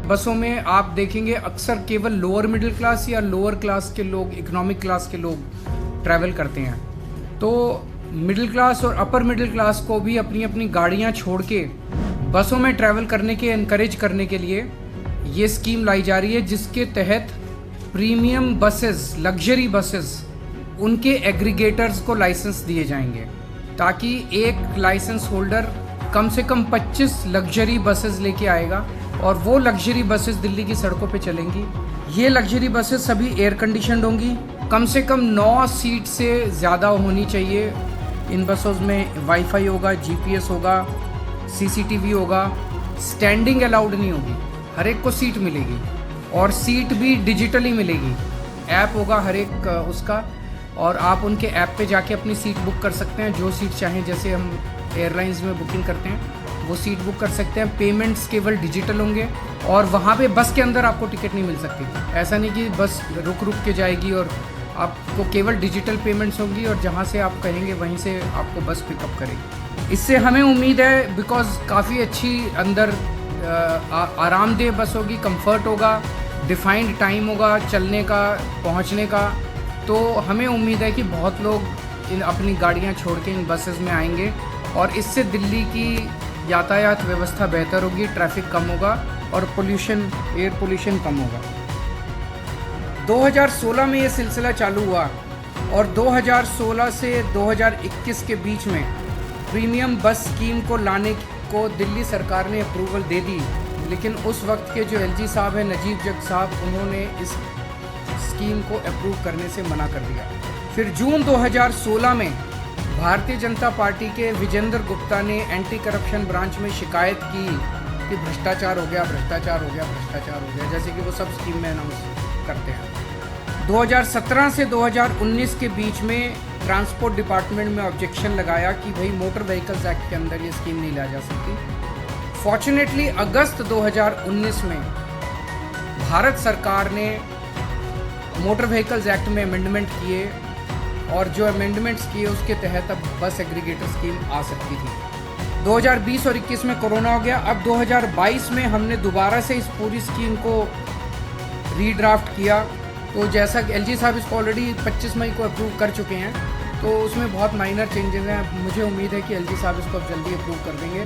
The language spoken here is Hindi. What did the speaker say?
बसों में आप देखेंगे अक्सर केवल लोअर मिडिल क्लास या लोअर क्लास के लोग, इकोनॉमिक क्लास के लोग ट्रैवल करते हैं। तो मिडिल क्लास और अपर मिडिल क्लास को भी अपनी अपनी गाड़ियां छोड़ के बसों में ट्रैवल करने के इनकरेज करने के लिए ये स्कीम लाई जा रही है, जिसके तहत प्रीमियम बसेस, लग्जरी बसेस, उनके एग्रीगेटर्स को लाइसेंस दिए जाएंगे, ताकि एक लाइसेंस होल्डर कम से कम 25 लग्जरी बसेस लेके आएगा और वो लग्जरी बसेस दिल्ली की सड़कों पे चलेंगी। ये लग्जरी बसेस सभी एयर कंडीशनड होंगी, कम से कम 9 सीट से ज़्यादा होनी चाहिए। इन बसों में वाईफाई होगा, जीपीएस होगा, सीसीटीवी होगा। स्टैंडिंग अलाउड नहीं होगी, हर एक को सीट मिलेगी और सीट भी डिजिटली मिलेगी। ऐप होगा हर एक उसका, और आप उनके ऐप पे जाके अपनी सीट बुक कर सकते हैं, जो सीट चाहें। जैसे हम एयरलाइंस में बुकिंग करते हैं वो सीट बुक कर सकते हैं। पेमेंट्स केवल डिजिटल होंगे और वहाँ पे बस के अंदर आपको टिकट नहीं मिल सकती। ऐसा नहीं कि बस रुक रुक के जाएगी, और आपको केवल डिजिटल पेमेंट्स होंगी और जहाँ से आप कहेंगे वहीं से आपको बस पिकअप करेगी। इससे हमें उम्मीद है, बिकॉज काफ़ी अच्छी अंदर आरामदेह बस होगी, कंफर्ट होगा, डिफाइंड टाइम होगा चलने का, पहुँचने का। तो हमें उम्मीद है कि बहुत लोग इन अपनी गाड़ियाँ छोड़ के इन बसेस में आएंगे और इससे दिल्ली की यातायात व्यवस्था बेहतर होगी, ट्रैफिक कम होगा और पोल्यूशन, एयर पोल्यूशन कम होगा। 2016 में ये सिलसिला चालू हुआ और 2016 से 2021 के बीच में प्रीमियम बस स्कीम को लाने को दिल्ली सरकार ने अप्रूवल दे दी, लेकिन उस वक्त के जो एलजी साहब हैं, नजीब जग साहब, उन्होंने इस स्कीम को अप्रूव करने से मना कर दिया। फिर जून 2016 में भारतीय जनता पार्टी के विजेंद्र गुप्ता ने एंटी करप्शन ब्रांच में शिकायत की कि भ्रष्टाचार हो गया, भ्रष्टाचार हो गया, भ्रष्टाचार हो गया, जैसे कि वो सब स्कीम में अनाउंस करते हैं। 2017 से 2019 के बीच में ट्रांसपोर्ट डिपार्टमेंट में ऑब्जेक्शन लगाया कि भाई मोटर व्हीकल्स एक्ट के अंदर ये स्कीम नहीं ला जा सकती। फॉर्चुनेटली अगस्त 2019 में भारत सरकार ने मोटर व्हीकल्स एक्ट में अमेंडमेंट किए और जो अमेंडमेंट्स किए उसके तहत अब बस एग्रीगेटर स्कीम आ सकती थी। 2020 और 21 में कोरोना हो गया। अब 2022 में हमने दोबारा से इस पूरी स्कीम को रीड्राफ्ट किया। तो जैसा कि एलजी साहब इसको ऑलरेडी 25 मई को अप्रूव कर चुके हैं, तो उसमें बहुत माइनर चेंजेस हैं। मुझे उम्मीद है कि एलजी साहब इसको अब जल्दी अप्रूव कर देंगे